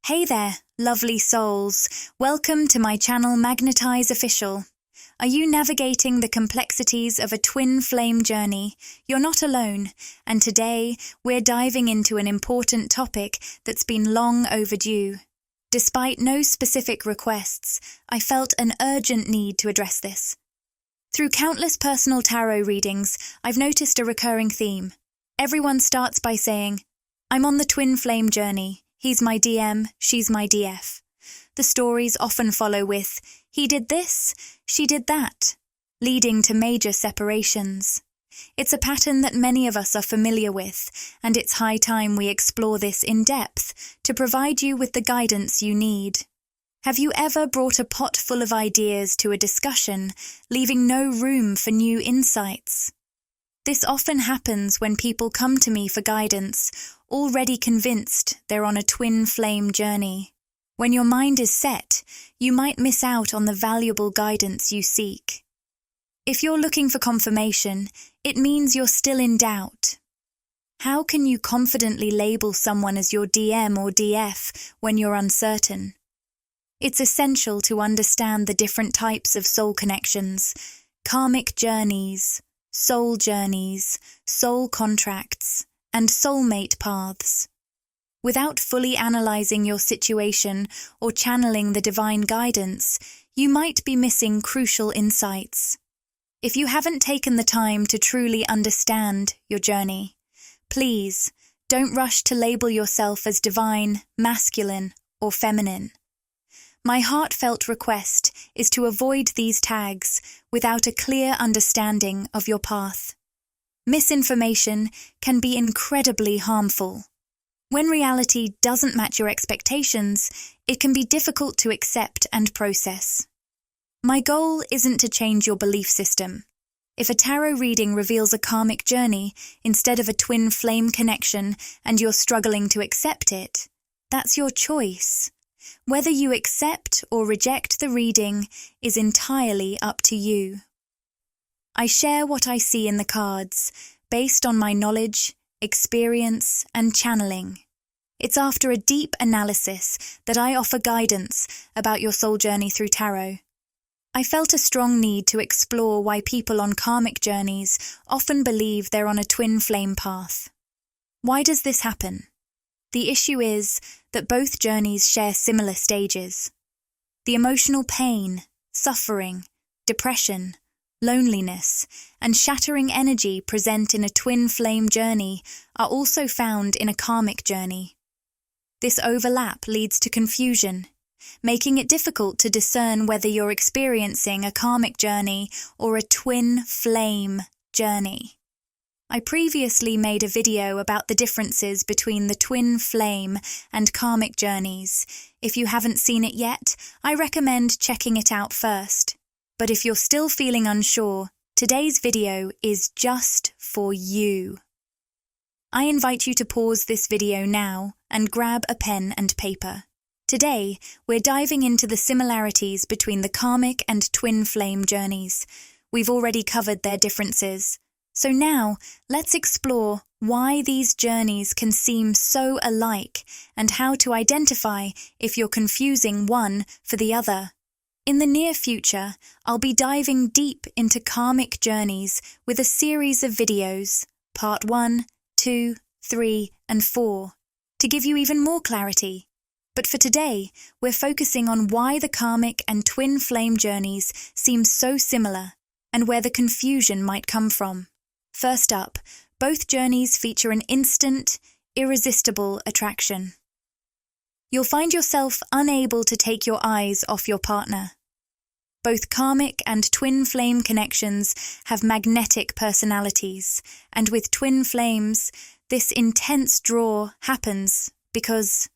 Hey there, lovely souls. Welcome to my channel MagnetizeOfficial. Are you navigating the complexities of a twin flame journey? You're not alone, and today we're diving into an important topic that's been long overdue. Despite no specific requests, I felt an urgent need to address this. Through countless personal tarot readings, I've noticed a recurring theme. Everyone starts by saying, "I'm on the twin flame journey. He's my DM, she's my DF." The stories often follow with, "He did this, she did that," leading to major separations. It's a pattern that many of us are familiar with, and it's high time we explore this in depth to provide you with the guidance you need. Have you ever brought a pot full of ideas to a discussion, leaving no room for new insights? This often happens when people come to me for guidance, already convinced they're on a twin flame journey. When your mind is set, you might miss out on the valuable guidance you seek. If you're looking for confirmation, it means you're still in doubt. How can you confidently label someone as your DM or DF when you're uncertain? It's essential to understand the different types of soul connections, karmic journeys, soul journeys, soul contracts, and soulmate paths. Without fully analyzing your situation or channeling the divine guidance, you might be missing crucial insights. If you haven't taken the time to truly understand your journey, please don't rush to label yourself as divine, masculine, or feminine. My heartfelt request is to avoid these tags without a clear understanding of your path. Misinformation can be incredibly harmful. When reality doesn't match your expectations, it can be difficult to accept and process. My goal isn't to change your belief system. If a tarot reading reveals a karmic journey instead of a twin flame connection and you're struggling to accept it, that's your choice. Whether you accept or reject the reading is entirely up to you. I share what I see in the cards, based on my knowledge, experience, and channeling. It's after a deep analysis that I offer guidance about your soul journey through tarot. I felt a strong need to explore why people on karmic journeys often believe they're on a twin flame path. Why does this happen? The issue is that both journeys share similar stages. The emotional pain, suffering, depression, loneliness, and shattering energy present in a twin flame journey are also found in a karmic journey. This overlap leads to confusion, making it difficult to discern whether you're experiencing a karmic journey or a twin flame journey. I previously made a video about the differences between the twin flame and karmic journeys. If you haven't seen it yet, I recommend checking it out first. But if you're still feeling unsure, today's video is just for you. I invite you to pause this video now and grab a pen and paper. Today, we're diving into the similarities between the karmic and twin flame journeys. We've already covered their differences. So now, let's explore why these journeys can seem so alike and how to identify if you're confusing one for the other. In the near future, I'll be diving deep into karmic journeys with a series of videos, part 1, 2, 3, and 4, to give you even more clarity. But for today, we're focusing on why the karmic and twin flame journeys seem so similar and where the confusion might come from. First up, both journeys feature an instant, irresistible attraction. You'll find yourself unable to take your eyes off your partner. Both karmic and twin flame connections have magnetic personalities, and with twin flames, this intense draw happens because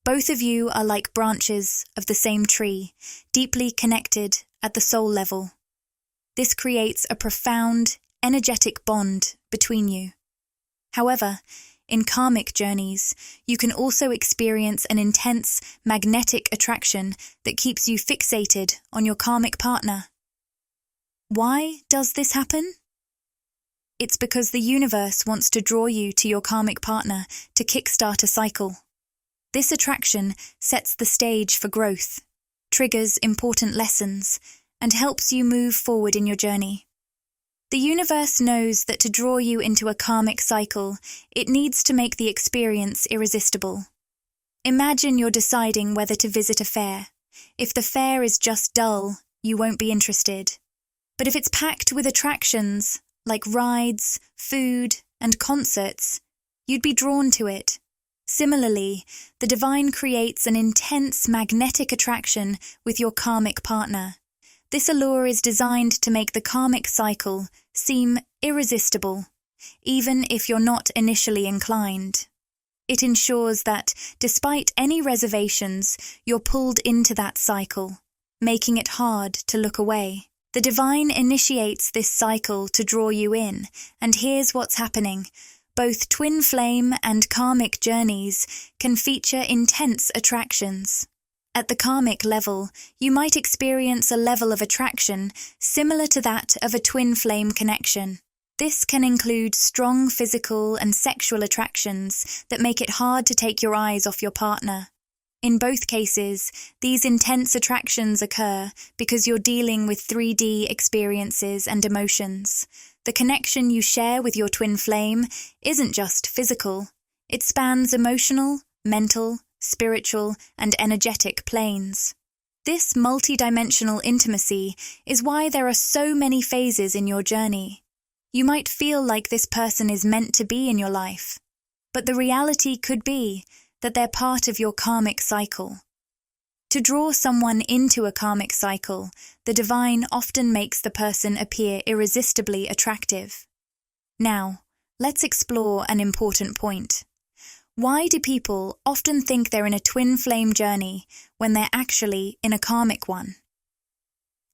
both of you are like branches of the same tree, deeply connected at the soul level. This creates a profound, energetic bond between you. However, in karmic journeys, you can also experience an intense magnetic attraction that keeps you fixated on your karmic partner. Why does this happen? It's because the universe wants to draw you to your karmic partner to kickstart a cycle. This attraction sets the stage for growth, triggers important lessons, and helps you move forward in your journey. The universe knows that to draw you into a karmic cycle, it needs to make the experience irresistible. Imagine you're deciding whether to visit a fair. If the fair is just dull, you won't be interested. But if it's packed with attractions, like rides, food, and concerts, you'd be drawn to it. Similarly, the divine creates an intense magnetic attraction with your karmic partner. This allure is designed to make the karmic cycle seem irresistible, even if you're not initially inclined. It ensures that, despite any reservations, you're pulled into that cycle, making it hard to look away. The divine initiates this cycle to draw you in, and here's what's happening. Both twin flame and karmic journeys can feature intense attractions. At the karmic level, you might experience a level of attraction similar to that of a twin flame connection. This can include strong physical and sexual attractions that make it hard to take your eyes off your partner. In both cases, these intense attractions occur because you're dealing with 3D experiences and emotions. The connection you share with your twin flame isn't just physical. It spans emotional, mental, spiritual, and energetic planes. This multidimensional intimacy is why there are so many phases in your journey. You might feel like this person is meant to be in your life, but the reality could be that they're part of your karmic cycle. To draw someone into a karmic cycle, the divine often makes the person appear irresistibly attractive. Now, let's explore an important point. Why do people often think they're in a twin flame journey when they're actually in a karmic one?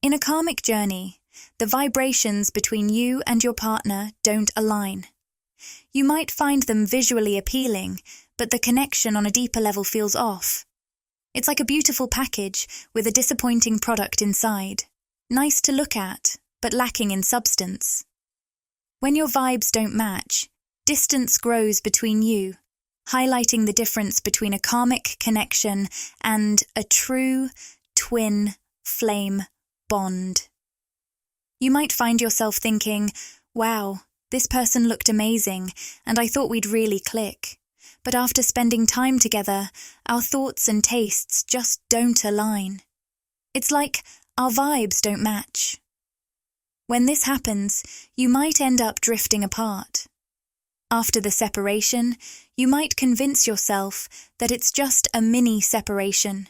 In a karmic journey, the vibrations between you and your partner don't align. You might find them visually appealing, but the connection on a deeper level feels off. It's like a beautiful package with a disappointing product inside. Nice to look at, but lacking in substance. When your vibes don't match, distance grows between you, highlighting the difference between a karmic connection and a true twin flame bond. You might find yourself thinking, wow, this person looked amazing, and I thought we'd really click. But after spending time together, our thoughts and tastes just don't align. It's like our vibes don't match. When this happens, you might end up drifting apart. After the separation, you might convince yourself that it's just a mini separation,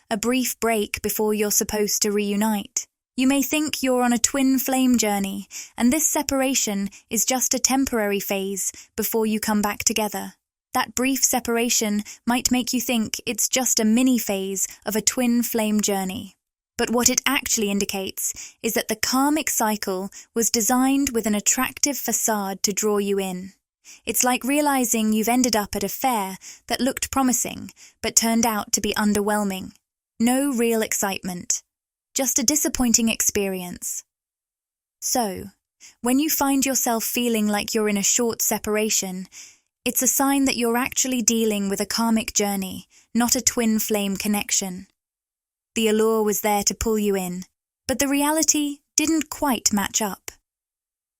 a brief break before you're supposed to reunite. You may think you're on a twin flame journey, and this separation is just a temporary phase before you come back together. That brief separation might make you think it's just a mini phase of a twin flame journey. But what it actually indicates is that the karmic cycle was designed with an attractive facade to draw you in. It's like realizing you've ended up at a fair that looked promising, but turned out to be underwhelming. No real excitement. Just a disappointing experience. So, when you find yourself feeling like you're in a short separation, it's a sign that you're actually dealing with a karmic journey, not a twin flame connection. The allure was there to pull you in, but the reality didn't quite match up.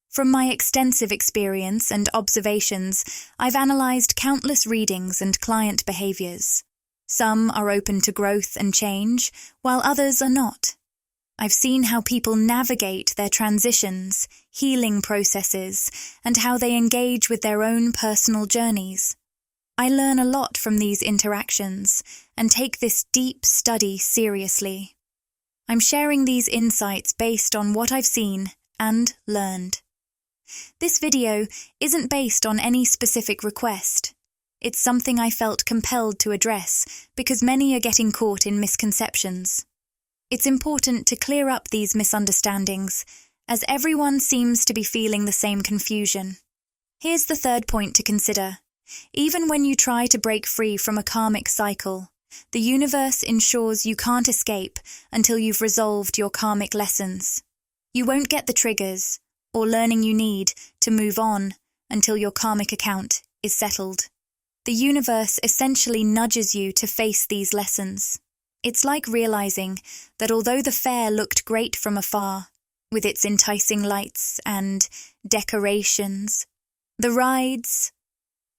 From my extensive experience and observations, I've analysed countless readings and client behaviours. Some are open to growth and change, while others are not. I've seen how people navigate their transitions, healing processes, and how they engage with their own personal journeys. I learn a lot from these interactions and take this deep study seriously. I'm sharing these insights based on what I've seen and learned. This video isn't based on any specific request. It's something I felt compelled to address because many are getting caught in misconceptions. It's important to clear up these misunderstandings, as everyone seems to be feeling the same confusion. Here's the third point to consider. Even when you try to break free from a karmic cycle, the universe ensures you can't escape until you've resolved your karmic lessons. You won't get the triggers or learning you need to move on until your karmic account is settled. The universe essentially nudges you to face these lessons. It's like realizing that although the fair looked great from afar, with its enticing lights and decorations, the rides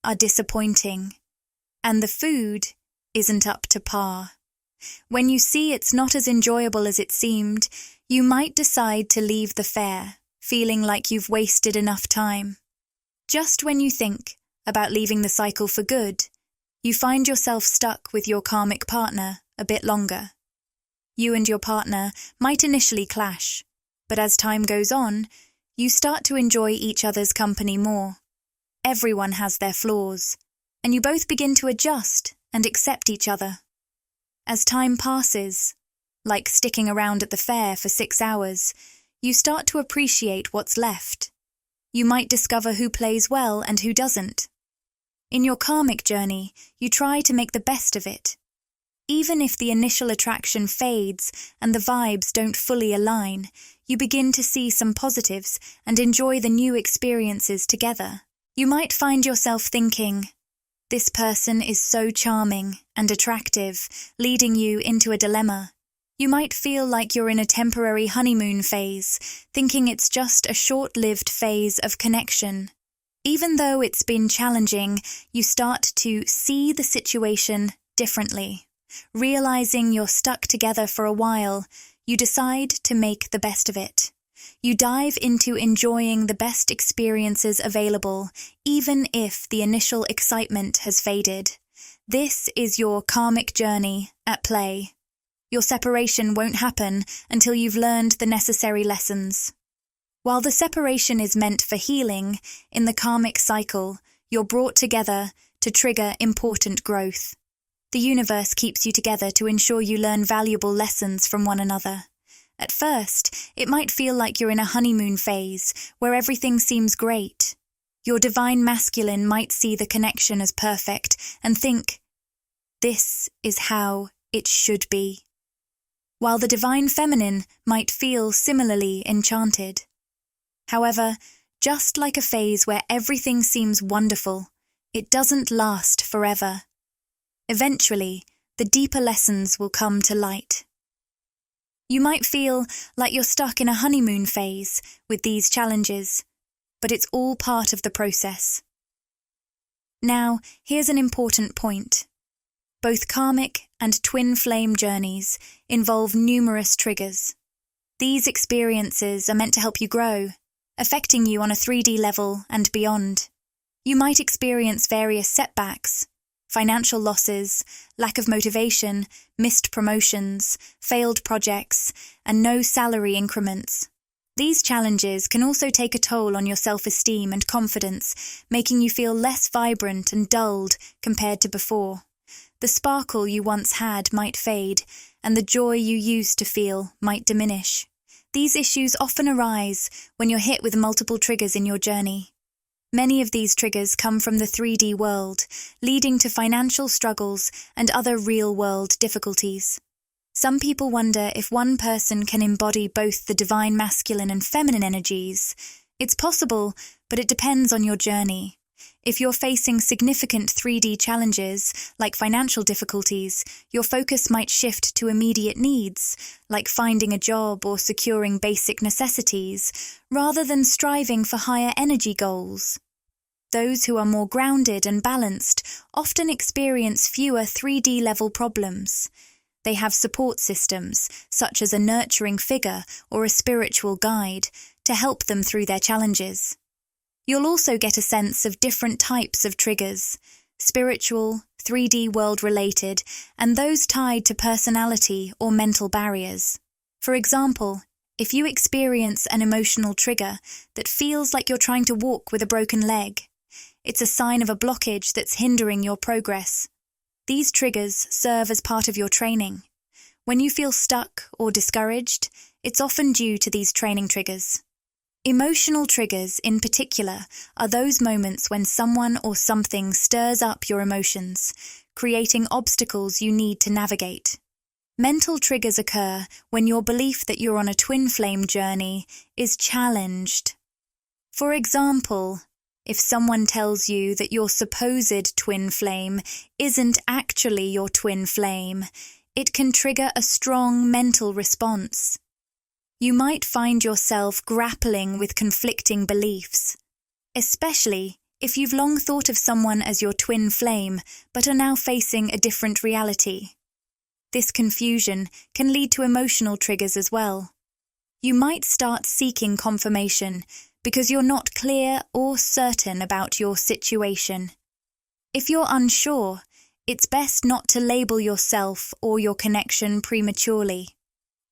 are disappointing, and the food isn't up to par. When you see it's not as enjoyable as it seemed, you might decide to leave the fair, feeling like you've wasted enough time. Just when you think about leaving the cycle for good, you find yourself stuck with your karmic partner a bit longer. You and your partner might initially clash, but as time goes on, you start to enjoy each other's company more. Everyone has their flaws, and you both begin to adjust and accept each other. As time passes, like sticking around at the fair for 6 hours, you start to appreciate what's left. You might discover who plays well and who doesn't. In your karmic journey, you try to make the best of it. Even if the initial attraction fades and the vibes don't fully align, you begin to see some positives and enjoy the new experiences together. You might find yourself thinking, "This person is so charming and attractive," leading you into a dilemma. You might feel like you're in a temporary honeymoon phase, thinking it's just a short-lived phase of connection. Even though it's been challenging, you start to see the situation differently. Realizing you're stuck together for a while, you decide to make the best of it. You dive into enjoying the best experiences available, even if the initial excitement has faded. This is your karmic journey at play. Your separation won't happen until you've learned the necessary lessons. While the separation is meant for healing, in the karmic cycle, you're brought together to trigger important growth. The universe keeps you together to ensure you learn valuable lessons from one another. At first, it might feel like you're in a honeymoon phase, where everything seems great. Your divine masculine might see the connection as perfect and think, "This is how it should be." While the divine feminine might feel similarly enchanted. However, just like a phase where everything seems wonderful, it doesn't last forever. Eventually, the deeper lessons will come to light. You might feel like you're stuck in a honeymoon phase with these challenges, but it's all part of the process. Now, here's an important point. Both karmic and twin flame journeys involve numerous triggers. These experiences are meant to help you grow, affecting you on a 3D level and beyond. You might experience various setbacks, financial losses, lack of motivation, missed promotions, failed projects, and no salary increments. These challenges can also take a toll on your self-esteem and confidence, making you feel less vibrant and dulled compared to before. The sparkle you once had might fade, and the joy you used to feel might diminish. These issues often arise when you're hit with multiple triggers in your journey. Many of these triggers come from the 3D world, leading to financial struggles and other real-world difficulties. Some people wonder if one person can embody both the divine masculine and feminine energies. It's possible, but it depends on your journey. If you're facing significant 3D challenges, like financial difficulties, your focus might shift to immediate needs, like finding a job or securing basic necessities, rather than striving for higher energy goals. Those who are more grounded and balanced often experience fewer 3D-level problems. They have support systems, such as a nurturing figure or a spiritual guide, to help them through their challenges. You'll also get a sense of different types of triggers: spiritual, 3D world-related, and those tied to personality or mental barriers. For example, if you experience an emotional trigger that feels like you're trying to walk with a broken leg, it's a sign of a blockage that's hindering your progress. These triggers serve as part of your training. When you feel stuck or discouraged, it's often due to these training triggers. Emotional triggers, in particular, are those moments when someone or something stirs up your emotions, creating obstacles you need to navigate. Mental triggers occur when your belief that you're on a twin flame journey is challenged. For example, if someone tells you that your supposed twin flame isn't actually your twin flame, it can trigger a strong mental response. You might find yourself grappling with conflicting beliefs, especially if you've long thought of someone as your twin flame but are now facing a different reality. This confusion can lead to emotional triggers as well. You might start seeking confirmation because you're not clear or certain about your situation. If you're unsure, it's best not to label yourself or your connection prematurely.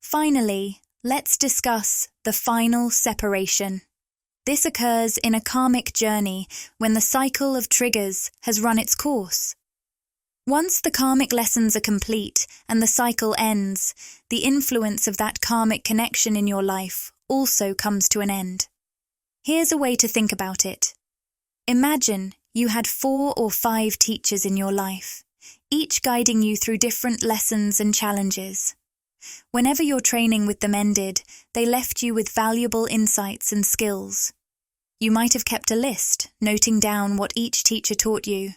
Finally, let's discuss the final separation. This occurs in a karmic journey when the cycle of triggers has run its course. Once the karmic lessons are complete and the cycle ends, the influence of that karmic connection in your life also comes to an end. Here's a way to think about it. Imagine you had 4 or 5 teachers in your life, each guiding you through different lessons and challenges. Whenever your training with them ended, they left you with valuable insights and skills. You might have kept a list, noting down what each teacher taught you,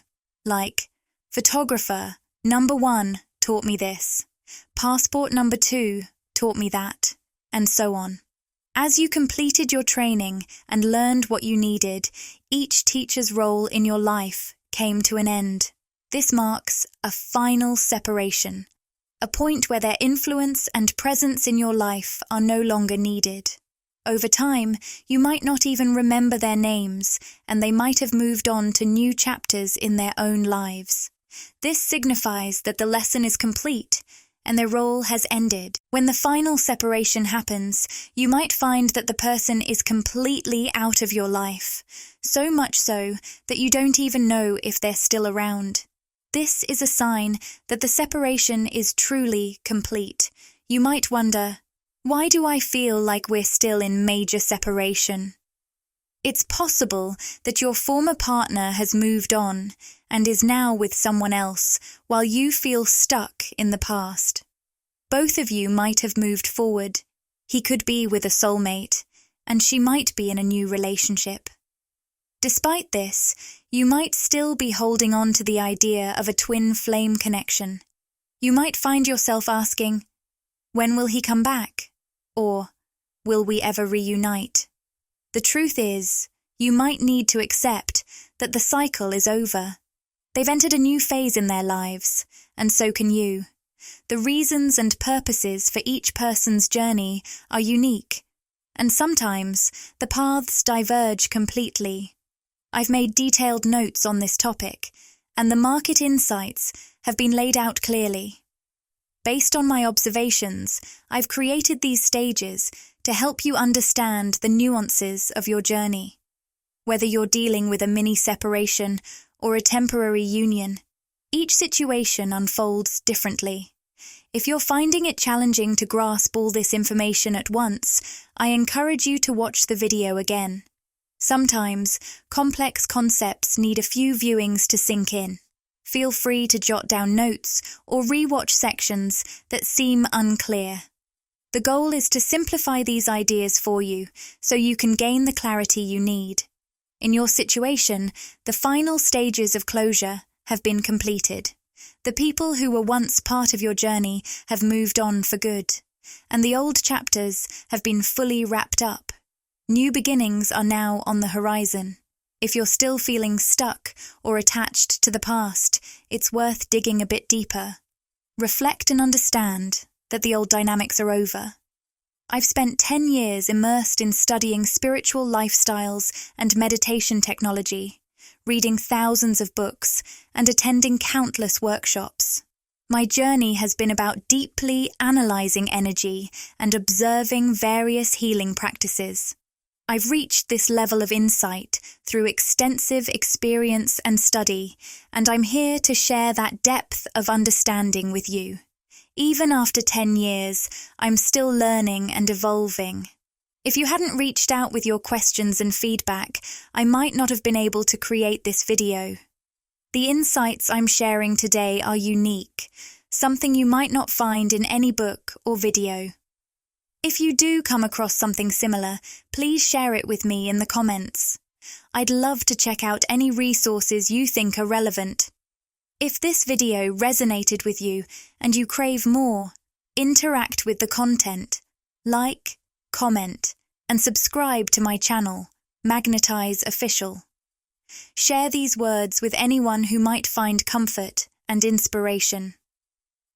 like, photographer, number 1 taught me this, passport number 2 taught me that, and so on. As you completed your training and learned what you needed, each teacher's role in your life came to an end. This marks a final separation, a point where their influence and presence in your life are no longer needed. Over time, you might not even remember their names, and they might have moved on to new chapters in their own lives. This signifies that the lesson is complete, and their role has ended. When the final separation happens, you might find that the person is completely out of your life, so much so that you don't even know if they're still around. This is a sign that the separation is truly complete. You might wonder, why do I feel like we're still in major separation? It's possible that your former partner has moved on and is now with someone else, while you feel stuck in the past. Both of you might have moved forward. He could be with a soulmate, and she might be in a new relationship. Despite this, you might still be holding on to the idea of a twin flame connection. You might find yourself asking, when will he come back? Or, will we ever reunite? The truth is, you might need to accept that the cycle is over. They've entered a new phase in their lives, and so can you. The reasons and purposes for each person's journey are unique, and sometimes the paths diverge completely. I've made detailed notes on this topic, and the market insights have been laid out clearly. Based on my observations, I've created these stages to help you understand the nuances of your journey. Whether you're dealing with a mini separation or a temporary union, each situation unfolds differently. If you're finding it challenging to grasp all this information at once, I encourage you to watch the video again. Sometimes, complex concepts need a few viewings to sink in. Feel free to jot down notes or re-watch sections that seem unclear. The goal is to simplify these ideas for you so you can gain the clarity you need. In your situation, the final stages of closure have been completed. The people who were once part of your journey have moved on for good, and the old chapters have been fully wrapped up. New beginnings are now on the horizon. If you're still feeling stuck or attached to the past, it's worth digging a bit deeper. Reflect and understand that the old dynamics are over. I've spent 10 years immersed in studying spiritual lifestyles and meditation technology, reading thousands of books, and attending countless workshops. My journey has been about deeply analyzing energy and observing various healing practices. I've reached this level of insight through extensive experience and study, and I'm here to share that depth of understanding with you. Even after 10 years, I'm still learning and evolving. If you hadn't reached out with your questions and feedback, I might not have been able to create this video. The insights I'm sharing today are unique, something you might not find in any book or video. If you do come across something similar, please share it with me in the comments. I'd love to check out any resources you think are relevant. If this video resonated with you and you crave more, interact with the content, like, comment, and subscribe to my channel, MagnetizeOfficial. Share these words with anyone who might find comfort and inspiration.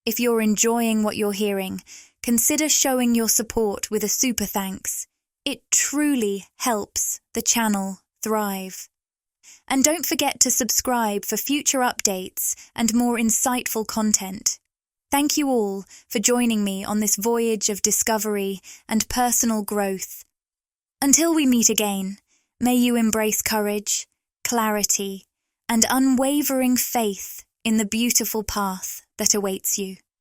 If you're enjoying what you're hearing, consider showing your support with a super thanks. It truly helps the channel thrive. And don't forget to subscribe for future updates and more insightful content. Thank you all for joining me on this voyage of discovery and personal growth. Until we meet again, may you embrace courage, clarity, and unwavering faith in the beautiful path that awaits you.